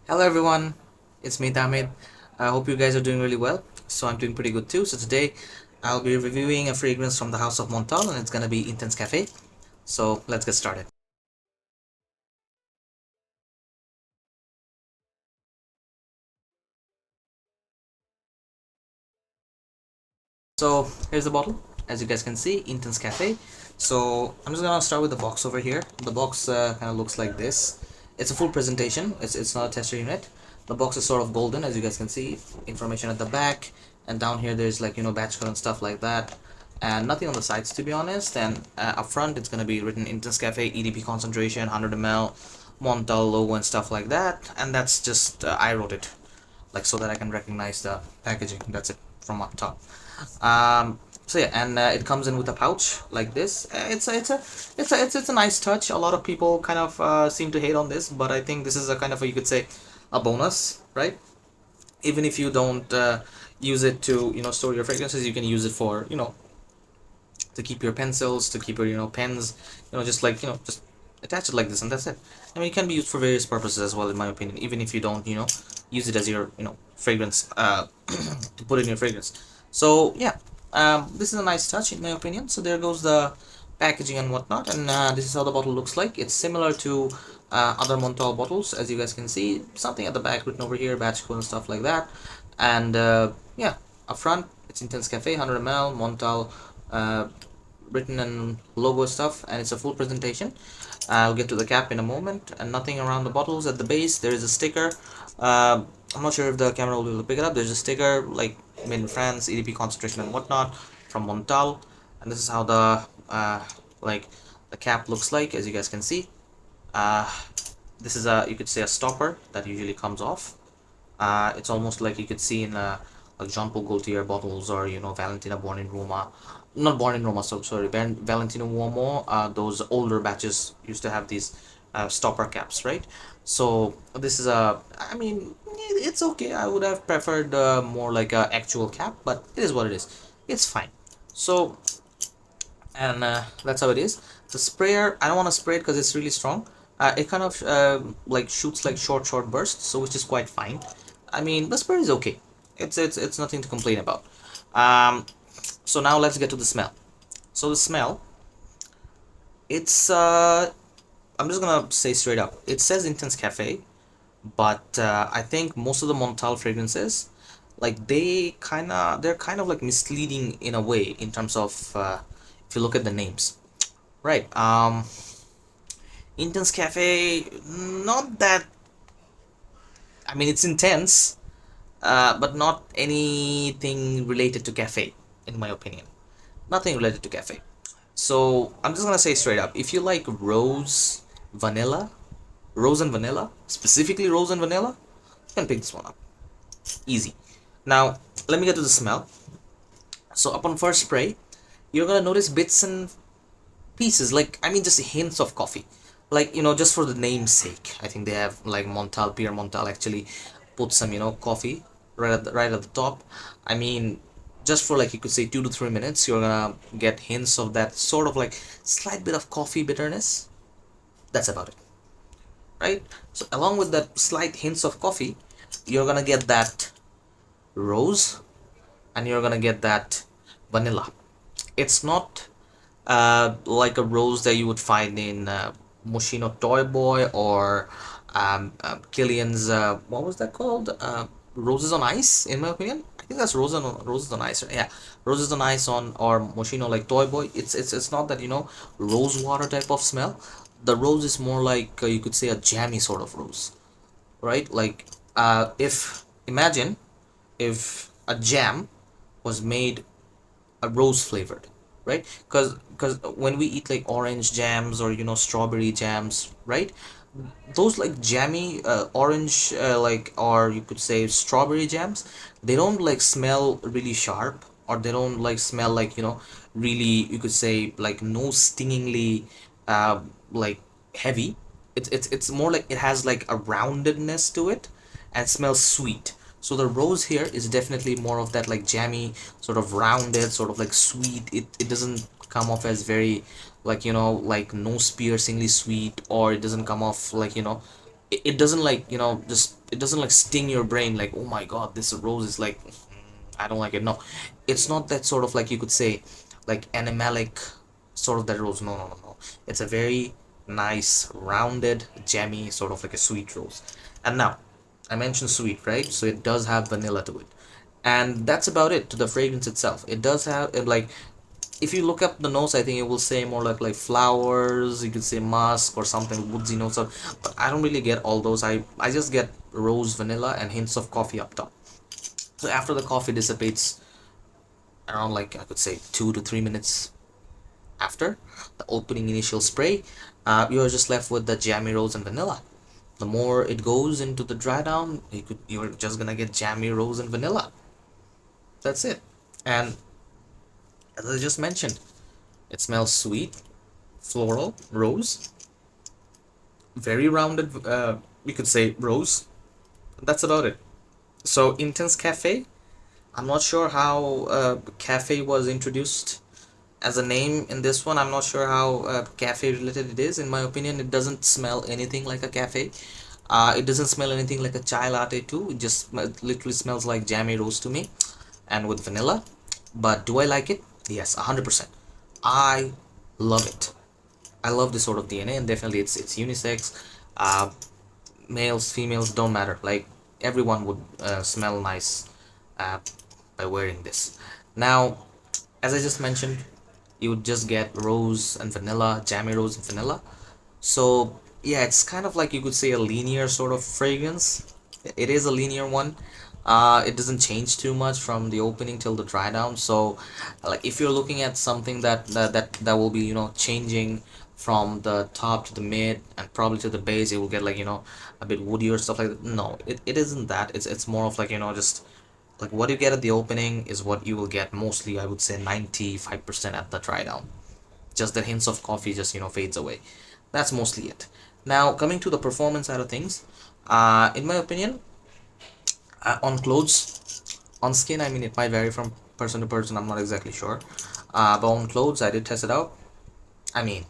Hello everyone, it's me Tamid. I hope you guys are doing really well. So I'm doing pretty good too. So today I'll be reviewing a fragrance from the house of Montale and it's gonna be Intense Cafe. So let's get started. So here's the bottle. As you guys can see, Intense Cafe. So I'm just gonna start with the box over here. The box kind of looks like this. It's a full presentation. It's not a tester unit. The box is sort of golden, as you guys can see. Information at the back, and down here there's like batch code and stuff like that. And nothing on the sides to be honest. And up front it's gonna be written Intense Cafe, EDP concentration, 100 ml, Montal logo and stuff like that. And that's just I wrote it like so that I can recognize the packaging. That's it from up top. So yeah, and it comes in with a pouch like this. It's a nice touch. A lot of people kind of seem to hate on this, but I think this is a kind of you could say a bonus, right? Even if you don't use it to store your fragrances, you can use it for to keep your pencils, to keep your pens, just like just attach it like this, and that's it. I mean, it can be used for various purposes as well, in my opinion. Even if you don't use it as your fragrance to put in your fragrance. So yeah, this is a nice touch in my opinion. So there goes the packaging and whatnot, and this is how the bottle looks like. It's similar to other Montal bottles, as you guys can see. Something at the back written over here, batch code and stuff like that. And yeah, up front it's Intense Cafe, 100 ml, Montal, written and logo stuff, and it's a full presentation. I'll get to the cap in a moment. And nothing around the bottles. At the base there is a sticker. I'm not sure if the camera will be able to pick it up. There's a sticker like made in France, EDP concentration and whatnot from Montale, and this is how the like the cap looks like, as you guys can see. uh, this is you could say a stopper that usually comes off. It's almost like you could see in like Jean Paul Gaultier bottles, or Valentina born in Roma, not born in Roma, so sorry, Valentino Uomo. Those older batches used to have these stopper caps, right? So this is I mean, it's okay. I would have preferred more like a actual cap, but it is what it is. It's fine. So, and that's how it is. The sprayer, I don't want to spray it because it's really strong. It kind of like shoots like short bursts, so which is quite fine. I mean, the sprayer is okay. It's nothing to complain about. So now let's get to the smell. So the smell, it's I'm just gonna say straight up, it says Intense Cafe, but I think most of the Montal fragrances, like they're kind of like misleading in a way, in terms of if you look at the names, right? Intense Cafe, not that. I mean, it's intense, but not anything related to cafe, in my opinion. Nothing related to cafe. So I'm just gonna say straight up, if you like vanilla, rose and vanilla, specifically rose and vanilla, you can pick this one up. Easy. Now, let me get to the smell. So upon first spray, you're gonna notice bits and pieces, like, I mean, just hints of coffee. Like, just for the name's sake. I think they have, like, Pierre Montale actually put some, coffee right at the top. I mean, just for, like, you could say 2 to 3 minutes, you're gonna get hints of that sort of like slight bit of coffee bitterness. That's about it, right? So along with that slight hints of coffee, you're gonna get that rose, and you're gonna get that vanilla. It's not like a rose that you would find in Moschino Toy Boy, or Killian's what was that called? Roses on Ice, in my opinion. I think that's Roses on Ice. Yeah, Roses on Ice on, or Moschino like Toy Boy. It's not that rose water type of smell. The rose is more like you could say a jammy sort of rose, right? Like if imagine if a jam was made a rose flavored, right? Because when we eat like orange jams, or strawberry jams, right, those like jammy orange like, or you could say strawberry jams, they don't like smell really sharp, or they don't like smell like really, you could say, like no stingingly like heavy. It's more like it has like a roundedness to it, and smells sweet. So the rose here is definitely more of that like jammy, sort of rounded, sort of like sweet. It doesn't come off as very like like nose piercingly sweet, or it doesn't come off like it doesn't like, you know, just it doesn't like sting your brain like, oh my god, this rose is like, I don't like it. No, it's not that sort of like, you could say, like animalic sort of that rose. No, no, no, no. It's a very nice, rounded, jammy, sort of like a sweet rose. And now, I mentioned sweet, right? So it does have vanilla to it. And that's about it to the fragrance itself. It does have it, like, if you look up the notes, I think it will say more like flowers. You could say musk or something, woodsy notes. But I don't really get all those. I just get rose, vanilla, and hints of coffee up top. So after the coffee dissipates, around like, I could say 2 to 3 minutes after the opening initial spray, you're just left with the jammy rose and vanilla. The more it goes into the dry down, you're just gonna get jammy rose and vanilla. That's it. And as I just mentioned, it smells sweet, floral, rose, very rounded, you could say rose. That's about it. So Intense Cafe, I'm not sure how cafe was introduced as a name in this one. I'm not sure how cafe related it is. In my opinion, it doesn't smell anything like a cafe. It doesn't smell anything like a chai latte too. It just literally smells like jammy rose to me, and with vanilla. But do I like it? Yes, 100%. I love it. I love this sort of DNA, and definitely it's unisex. Uh, Males, females, don't matter. Like, everyone would smell nice uh, by wearing this. Now, as I just mentioned, you would just get rose and vanilla, jammy rose and vanilla. So yeah, it's kind of like, you could say, a linear sort of fragrance. It is a linear one. It doesn't change too much from the opening till the dry down. So like, if you're looking at something that will be, you know, changing from the top to the mid and probably to the base, it will get like, you know, a bit woody or stuff like that. No, it isn't that. It's more of like, you know, just like what you get at the opening is what you will get mostly, I would say 95% at the dry down. Just the hints of coffee just, you know, fades away. That's mostly it. Now, coming to the performance side of things, in my opinion, on clothes, on skin, I mean, it might vary from person to person, I'm not exactly sure. But on clothes, I did test it out. I mean,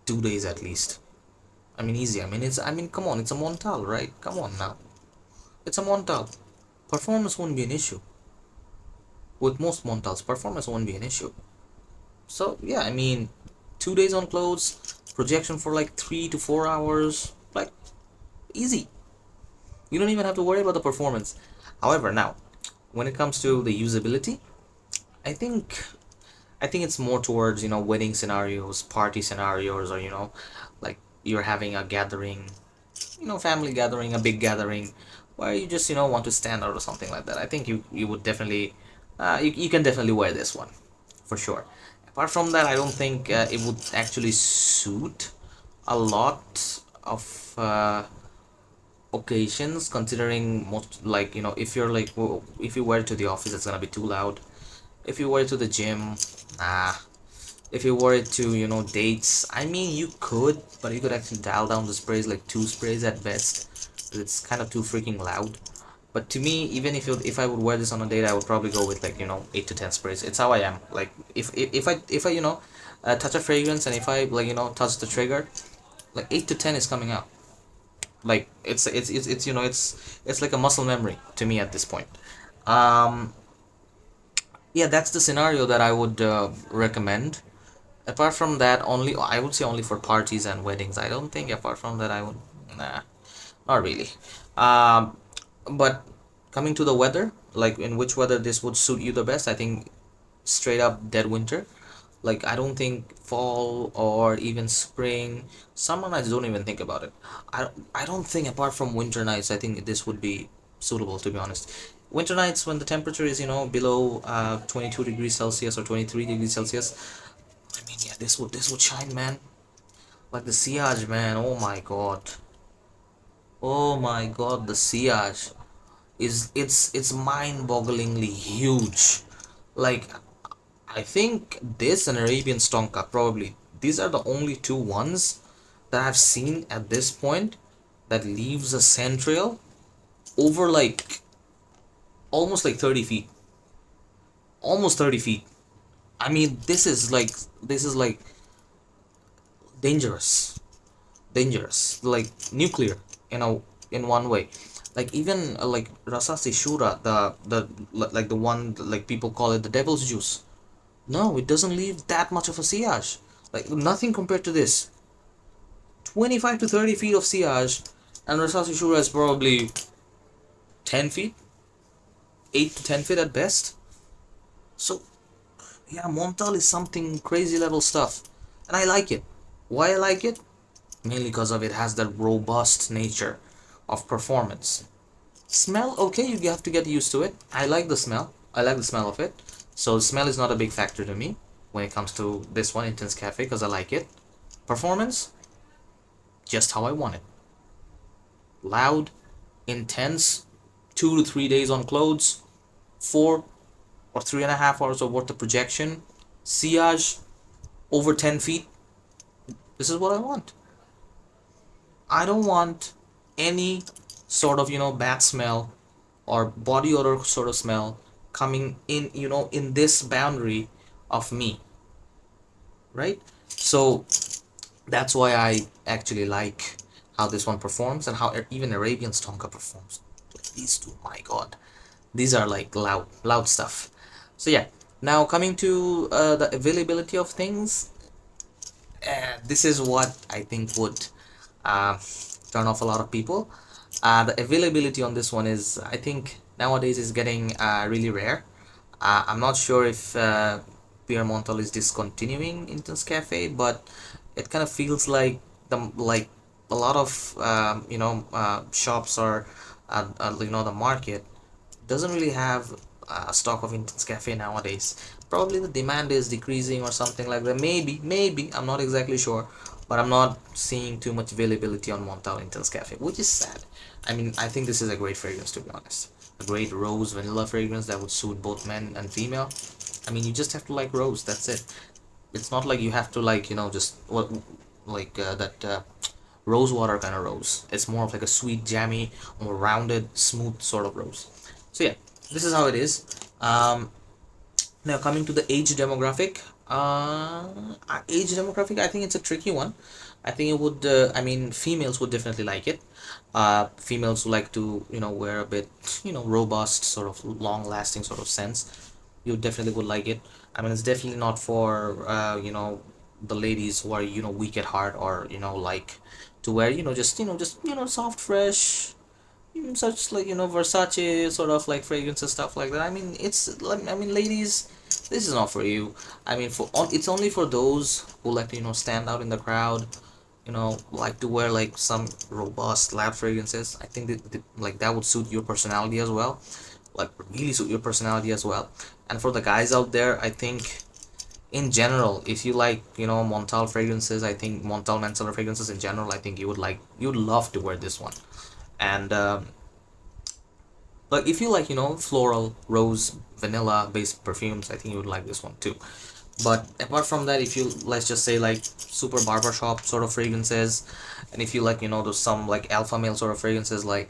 2 days at least. I mean, easy. I mean, come on, it's a Montale, right? Come on now. It's a Montale. Performance won't be an issue. With most Montales, performance won't be an issue. So, yeah, I mean, 2 days on clothes, projection for like 3 to 4 hours, like, easy. You don't even have to worry about the performance. However, now, when it comes to the usability, I think it's more towards, you know, wedding scenarios, party scenarios, or, you know, like you're having a gathering, you know, family gathering, a big gathering, where you just, you know, want to stand out or something like that. I think you would definitely, you can definitely wear this one, for sure. Apart from that, I don't think it would actually suit a lot of occasions, considering most, like, you know, if you're like, if you wear it to the office, it's gonna be too loud. If you wear it to the gym, nah. If you wear it to, you know, dates, I mean, you could, but you could actually dial down the sprays, like 2 sprays at best. It's kind of too freaking loud. But to me, even if I would wear this on a date, I would probably go with, like, you know, 8 to 10 sprays. It's how I am. Like, if I you know, touch a fragrance, and if I, like, you know, touch the trigger, like 8 to 10 is coming out. Like, it's you know, it's like a muscle memory to me at this point. Um, yeah, that's the scenario that I would recommend. Apart from that, only, I would say, only for parties and weddings. I don't think apart from that I would, nah, not really. Um, but coming to the weather, like in which weather this would suit you the best, I think straight up dead winter. Like, I don't think fall or even spring, summer nights, don't even think about it. I don't think, apart from winter nights, I think this would be suitable, to be honest. Winter nights when the temperature is, you know, below 22 degrees Celsius or 23 degrees Celsius, I mean, yeah, this would shine, man. Like the sillage, man. Oh my god. Oh my god, the sillage is, it's mind-bogglingly huge. Like, I think this and Arabian Stonka, probably these are the only two ones that I've seen at this point that leaves a scent trail over like almost like 30 feet. Almost 30 feet. I mean, this is like dangerous. Dangerous. Like nuclear. in one way. Like even like Rasasi Shura, the one like people call it the devil's juice. No, it doesn't leave that much of a sillage. Like nothing compared to this. 25 to 30 feet of sillage, and Rasasi Shura is probably 10 feet, 8 to 10 feet at best. So yeah, Montale is something crazy level stuff, and I like it. Why I like it? Mainly because of it has that robust nature of performance. Smell, okay, you have to get used to it. I like the smell. I like the smell of it. So the smell is not a big factor to me when it comes to this one, Intense Cafe, because I like it. Performance, just how I want it. Loud, intense, 2 to 3 days on clothes, 4 or 3.5 hours of worth of projection, sillage, over 10 feet. This is what I want. I don't want any sort of, bad smell or body odor sort of smell coming in, in this boundary of me, right? So that's why I actually like how this one performs and how even Arabian Stonka performs. These two, my god, these are like loud stuff. So yeah, now coming to the availability of things, this is what I think would turn off a lot of people. The availability on this one is, I think nowadays is getting really rare. I'm not sure if Pierre Montale is discontinuing Intense Cafe, but it kind of feels like a lot of shops or the market doesn't really have a stock of Intense Cafe nowadays. Probably the demand is decreasing or something like that. Maybe I'm not exactly sure, but I'm not seeing too much availability on Montale Intense Cafe, which is sad. I mean, I think this is a great fragrance, to be honest. A great rose vanilla fragrance that would suit both men and female. I mean, you just have to like rose, that's it. It's not like you have to like, just what like that rose water kind of rose. It's more of like a sweet, jammy, more rounded, smooth sort of rose. So yeah, this is how it is. Now coming to the age demographic. I think it's a tricky one. I think it would. I mean, females would definitely like it. Females who like to wear a bit robust, sort of long-lasting sort of scents. You definitely would like it. I mean, it's definitely not for the ladies who are weak at heart, or like to wear just soft, fresh, such like Versace sort of like fragrance and stuff like that. I mean, it's like, I mean, ladies, this is not for you. I mean, it's only for those who like to stand out in the crowd, like to wear like some robust lab fragrances. I think like that would suit your personality as well, like really suit your personality as well. And for the guys out there, I think in general, if you like Montale fragrances, I think Montale Mancellar fragrances in general, I think you'd love to wear this one. And like if you like floral, rose, vanilla based perfumes, I think you would like this one too. But apart from that, if you, let's just say, like super barbershop sort of fragrances, and if you like those some like alpha male sort of fragrances, like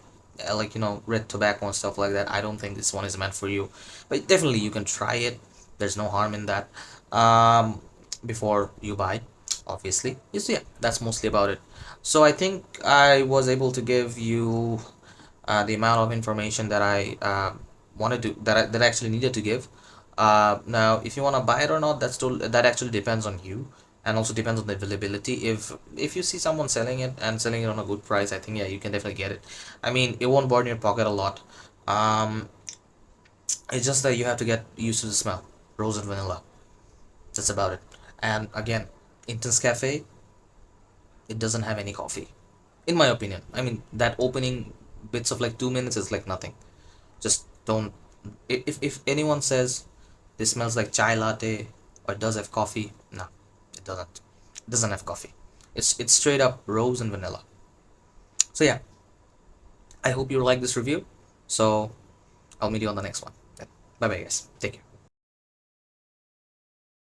red tobacco and stuff like that, I don't think this one is meant for you. But definitely you can try it. There's no harm in that. Before you buy, obviously. So yeah, that's mostly about it. So I think I was able to give you the amount of information that I wanted to that I actually needed to give. Now, if you want to buy it or not, that actually depends on you, and also depends on the availability. If you see someone selling it and selling it on a good price, I think yeah, you can definitely get it. I mean, it won't burn your pocket a lot. It's just that you have to get used to the smell, rose and vanilla. That's about it. And again, Intense Cafe, it doesn't have any coffee, in my opinion. I mean, that opening bits of like 2 minutes is like nothing. Just don't. If anyone says this smells like chai latte or it does have coffee, no, it doesn't. It doesn't have coffee. It's straight up rose and vanilla. So yeah, I hope you like this review. So I'll meet you on the next one. Bye bye, guys. Take care.